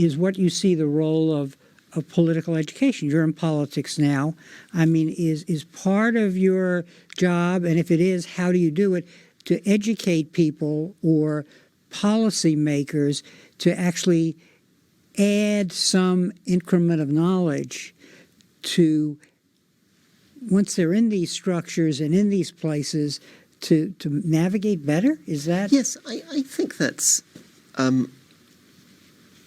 is what you see the role of political education. You're in politics now. I mean, is part of your job, and if it is, how do you do it, to educate people or policymakers to actually add some increment of knowledge to, once they're in these structures and in these places, to navigate better? Is that? Yes, I think that's,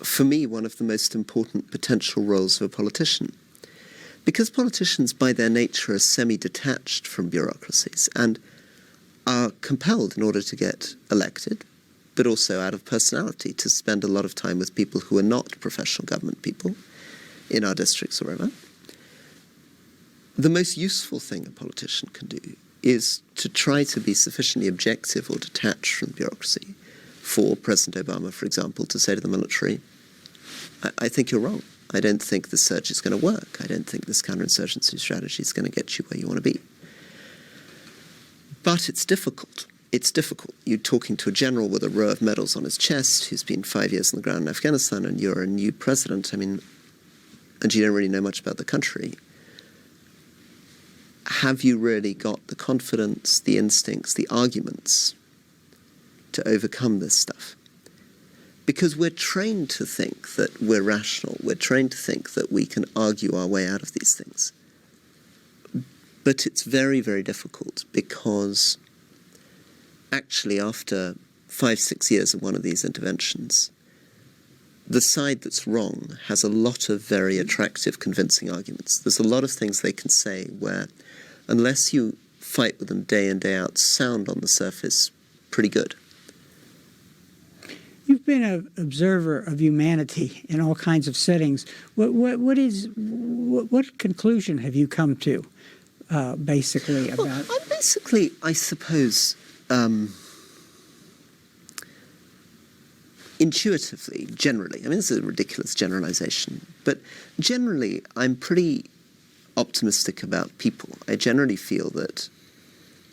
for me, one of the most important potential roles of a politician. Because politicians, by their nature, are semi-detached from bureaucracies and are compelled, in order to get elected, but also out of personality, to spend a lot of time with people who are not professional government people in our districts or wherever. The most useful thing a politician can do is to try to be sufficiently objective or detached from bureaucracy for President Obama, for example, to say to the military, I think you're wrong. I don't think the surge is going to work. I don't think this counterinsurgency strategy is going to get you where you want to be. But it's difficult. It's difficult. You're talking to a general with a row of medals on his chest who's been 5 years on the ground in Afghanistan, and you're a new president, and you don't really know much about the country. Have you really got the confidence, the instincts, the arguments to overcome this stuff? Because we're trained to think that we're rational. We're trained to think that we can argue our way out of these things. But it's very, very difficult, because actually after 5-6 years of one of these interventions, the side that's wrong has a lot of very attractive, convincing arguments. There's a lot of things they can say where, unless you fight with them day in, day out, sound on the surface pretty good. You've been an observer of humanity in all kinds of settings. What conclusion have you come to, basically, about? Well, I'm basically, I suppose, intuitively, generally. I mean, this is a ridiculous generalization, but generally, I'm pretty optimistic about people. I generally feel that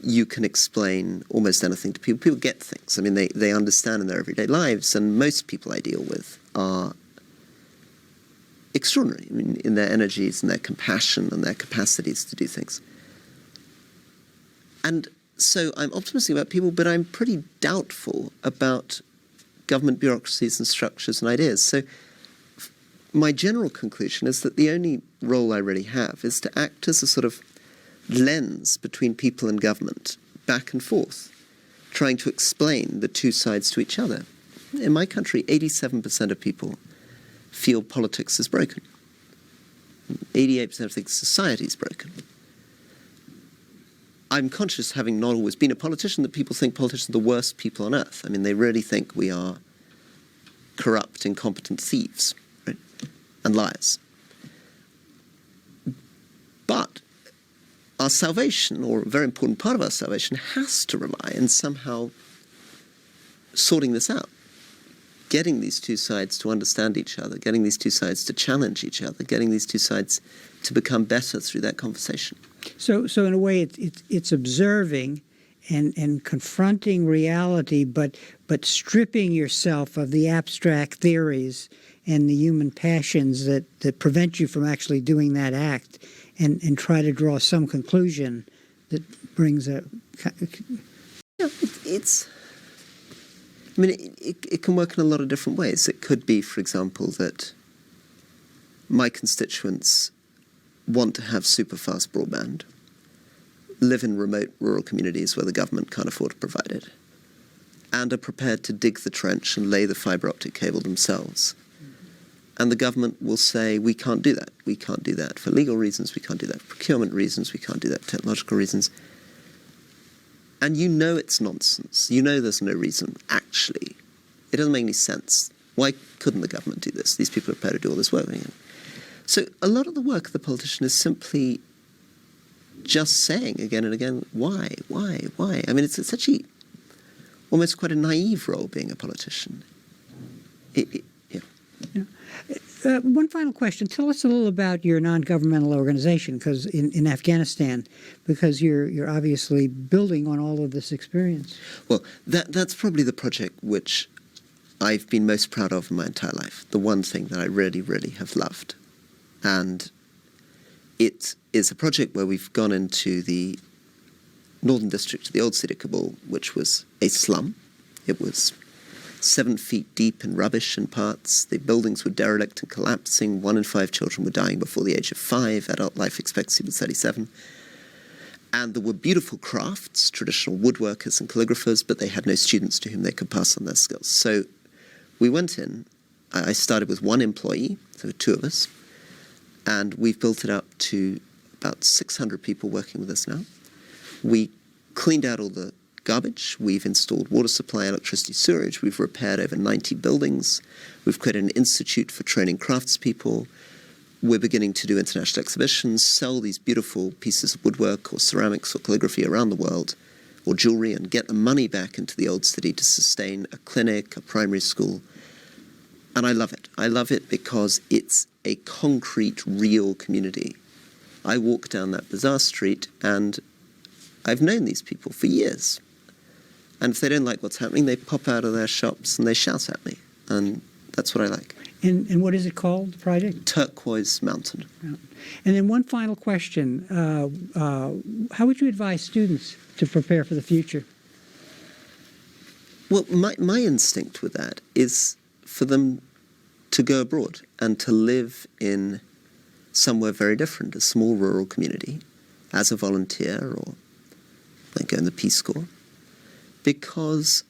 you can explain almost anything to people. People get things. I mean, they understand in their everyday lives, and most people I deal with are extraordinary. I mean, in their energies and their compassion and their capacities to do things. And so I'm optimistic about people, but I'm pretty doubtful about government bureaucracies and structures and ideas. So my general conclusion is that the only role I really have is to act as a sort of lens between people and government, back and forth, trying to explain the two sides to each other. In my country, 87% of people feel politics is broken. 88% think society is broken. I'm conscious, having not always been a politician, that people think politicians are the worst people on earth. I mean, they really think we are corrupt, incompetent thieves, right? And liars. But our salvation, or a very important part of our salvation, has to rely on somehow sorting this out, getting these two sides to understand each other, getting these two sides to challenge each other, getting these two sides to become better through that conversation. So in a way, it's observing and confronting reality, but stripping yourself of the abstract theories and the human passions that prevent you from actually doing that act, and try to draw some conclusion that brings a... Yeah, it can work in a lot of different ways. It could be, for example, that my constituents want to have super fast broadband, live in remote rural communities where the government can't afford to provide it, and are prepared to dig the trench and lay the fibre optic cable themselves. And the government will say, we can't do that. We can't do that for legal reasons. We can't do that for procurement reasons. We can't do that for technological reasons. And you know it's nonsense. You know there's no reason, actually. It doesn't make any sense. Why couldn't the government do this? These people are prepared to do all this work. So a lot of the work of the politician is simply just saying again and again, why? I mean, it's actually almost quite a naive role, being a politician. One final question. Tell us a little about your non-governmental organization, because in Afghanistan, because you're obviously building on all of this experience. Well, that's probably the project which I've been most proud of in my entire life, the one thing that I really, really have loved. And it is a project where we've gone into the northern district of the old city of Kabul, which was a slum. It was 7 feet deep in rubbish in parts. The buildings were derelict and collapsing. 1 in 5 children were dying before the age of 5. Adult life expectancy was 37. And there were beautiful crafts, traditional woodworkers and calligraphers, but they had no students to whom they could pass on their skills. So we went in. I started with 1 employee, so there were 2 of us, and we've built it up to about 600 people working with us now. We cleaned out all the garbage. We've installed water supply, electricity, sewerage. We've repaired over 90 buildings. We've created an institute for training craftspeople. We're beginning to do international exhibitions, sell these beautiful pieces of woodwork or ceramics or calligraphy around the world, or jewelry, and get the money back into the old city to sustain a clinic, a primary school. And I love it. I love it because it's a concrete, real community. I walk down that bazaar street and I've known these people for years. And if they don't like what's happening, they pop out of their shops and they shout at me. And that's what I like. And what is it called, the project? Turquoise Mountain. And then one final question. How would you advise students to prepare for the future? Well, my instinct with that is for them to go abroad and to live in somewhere very different, a small rural community, as a volunteer or like go in the Peace Corps, because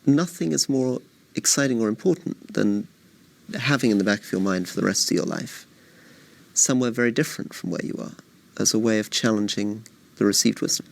nothing is more exciting or important than having in the back of your mind for the rest of your life somewhere very different from where you are as a way of challenging the received wisdom.